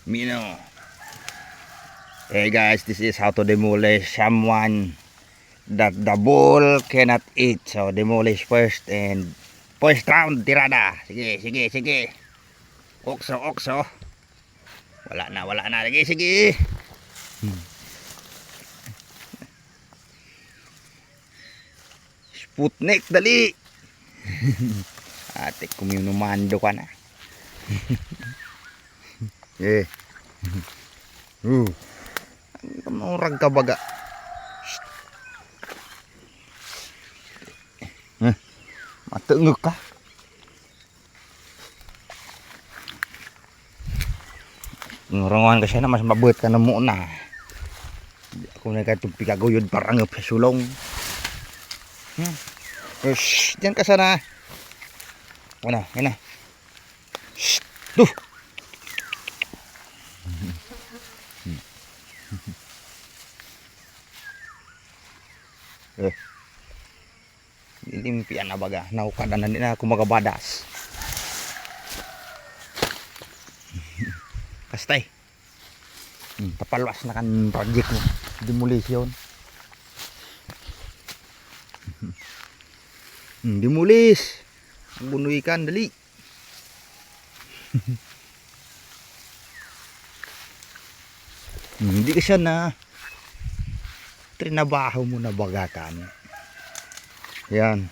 Mino. Hey guys, this is how to demolish someone that the bull cannot eat. So demolish first and first round tirada. Sige. Okso. Wala na. Sige. Sputnik dali. Ate kuminumando ka na. Eh. Murag ka baga. Matengok ka. Ngurangan kasi na mas mabuhat ka na muna. Ako na katumpi kaguyod parang sa sulong. Diyan ka sana. Yan na. Duh. Limpian na baga. Naukada na din ako magabadas. Kastay. Tapalwas na kan project mo. Demolition. Demolish. Bunuh ikan dali. Hindi ka siya na trinabaho mo na bagakan. Yan.